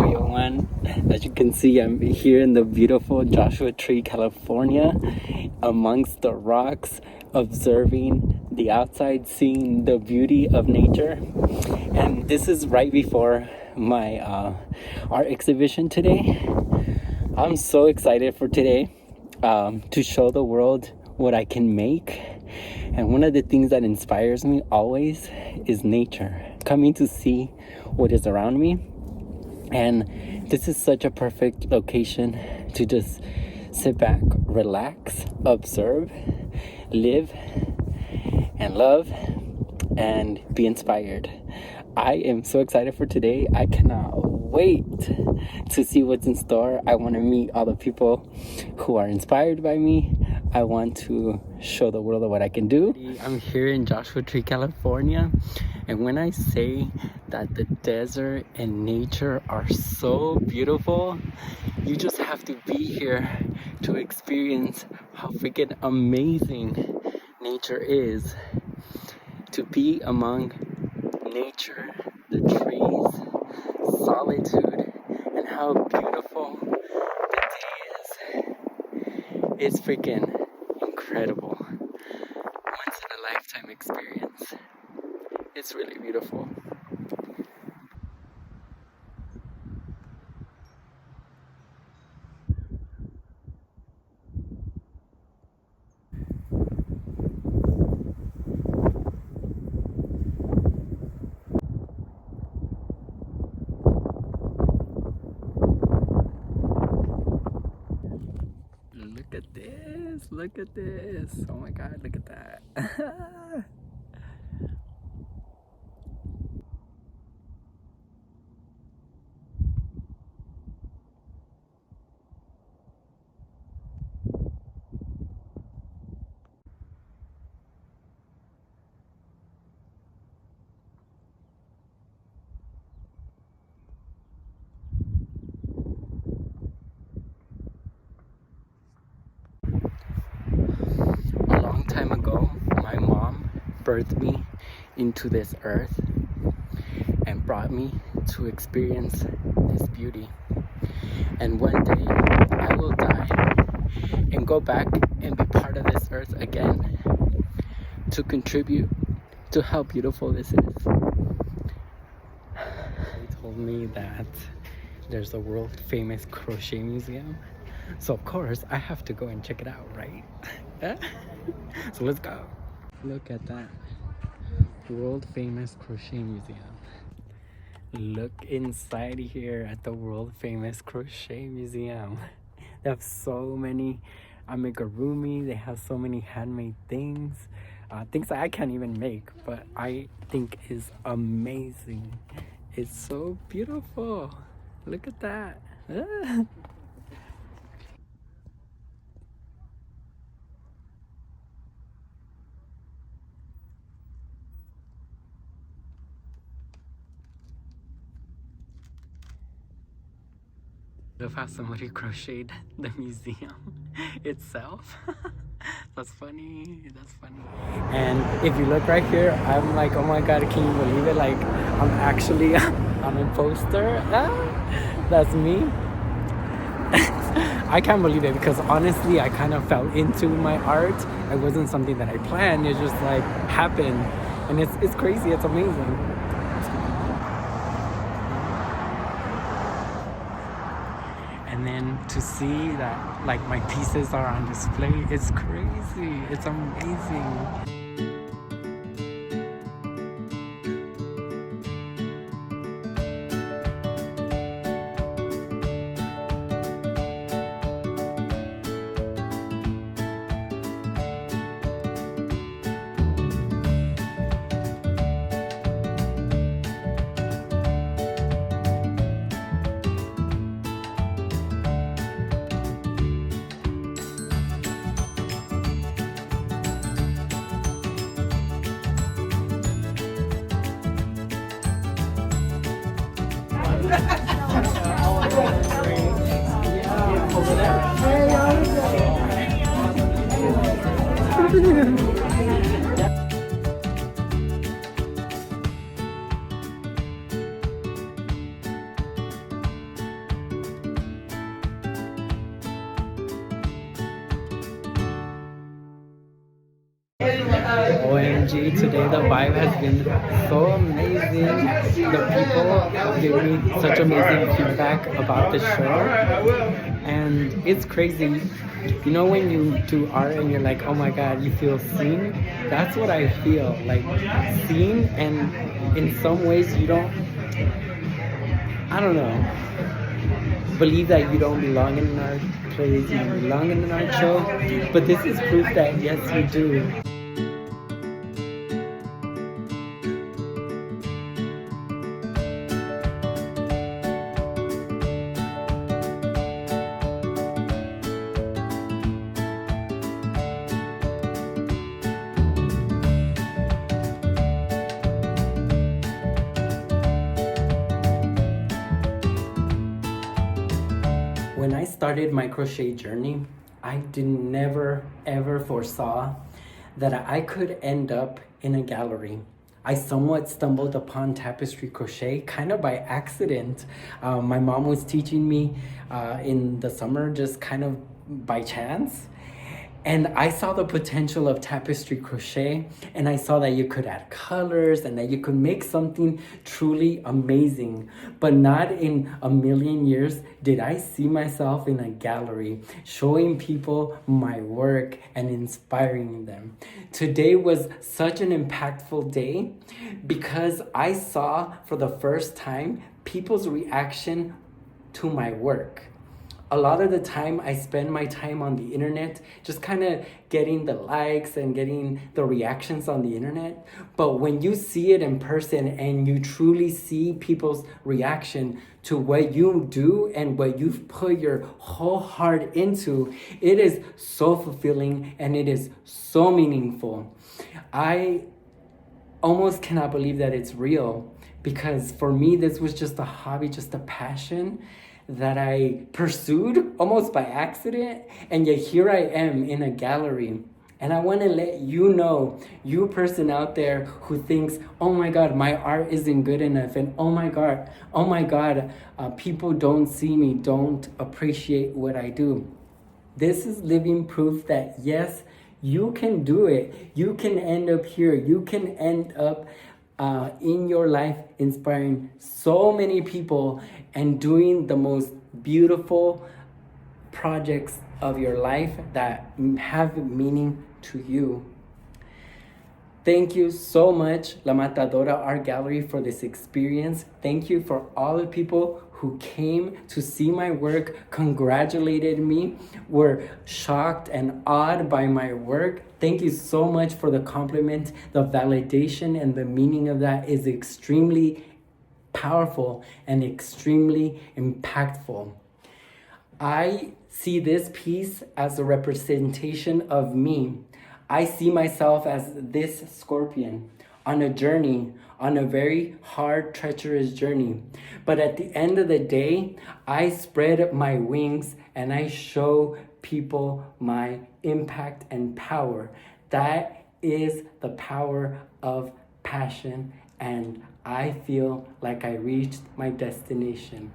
beautiful young one. As you can see, I'm here in the beautiful Joshua Tree, California, amongst the rocks, observing the outside, seeing the beauty of nature. And this is right before my art exhibition today. I'm so excited for today to show the world what I can make. And one of the things that inspires me always is nature, coming to see what is around me. And this is such a perfect location to just sit back, relax, observe, live, and love, and be inspired. I am so excited for today. I cannot wait to see what's in store. I want to meet all the people who are inspired by me. I want to show the world what I can do. I'm here in Joshua Tree, California, and when I say that the desert and nature are so beautiful, you just have to be here to experience how freaking amazing nature is. To be among nature, the trees, solitude, and how beautiful the day is. It's freaking incredible. Once in a lifetime experience. It's really beautiful. Look at this, look at this. Oh my god, look at that. A long time ago, my mom birthed me into this earth and brought me to experience this beauty. And one day I will die and go back and be part of this earth again to contribute to how beautiful this is. They told me that there's a world famous crochet museum, so of course I have to go and check it out, right? So let's go. Look at that world famous crochet museum. Look inside here at the world famous crochet museum. They have so many amigurumi. They have so many handmade things, things that I can't even make, but I think is amazing. It's so beautiful. Look at that. Love how somebody crocheted the museum itself. That's funny, that's funny. And if you look right here, I'm like, oh my god, can you believe it? Like, I'm actually on a poster. That's me. I can't believe it because honestly, I kind of fell into my art. It wasn't something that I planned, it just like happened. And it's crazy, it's amazing. And then to see that like my pieces are on display, it's crazy, it's amazing. OMG, today the vibe has been so amazing. The people have given me such amazing feedback about the show. And it's crazy. You know when you do art and you're like, oh my god, you feel seen? That's what I feel. Like seen, and in some ways you don't, I don't know, believe that you don't belong in an art place, you belong in an art show. But this is proof that yes, you do. When I started my crochet journey, I never ever foresaw that I could end up in a gallery. I somewhat stumbled upon tapestry crochet kind of by accident. My mom was teaching me in the summer, just kind of by chance. And I saw the potential of tapestry crochet, and I saw that you could add colors and that you could make something truly amazing. But not in a million years did I see myself in a gallery showing people my work and inspiring them. Today was such an impactful day because I saw for the first time people's reaction to my work. A lot of the time I spend my time on the internet just kind of getting the likes and getting the reactions on the internet. But when you see it in person and you truly see people's reaction to what you do and what you've put your whole heart into, it is so fulfilling and it is so meaningful. I almost cannot believe that it's real, because for me this was just a hobby, just a passion that I pursued almost by accident, and yet here I am in a gallery. And I want to let you know, you person out there who thinks, oh my god, my art isn't good enough, and oh my god, people don't see me, don't appreciate what I do. This is living proof that yes, you can do it. You can end up here. You can end up in your life inspiring so many people and doing the most beautiful projects of your life that have meaning to you. Thank you so much, La Matadora Art Gallery, for this experience. Thank you for all the people who came to see my work, congratulated me, were shocked and awed by my work. Thank you so much for the compliment. The validation and the meaning of that is extremely powerful and extremely impactful. I see this piece as a representation of me. I see myself as this scorpion on a journey, on a very hard, treacherous journey. But at the end of the day, I spread my wings and I show people my impact and power. That is the power of passion, and I feel like I reached my destination.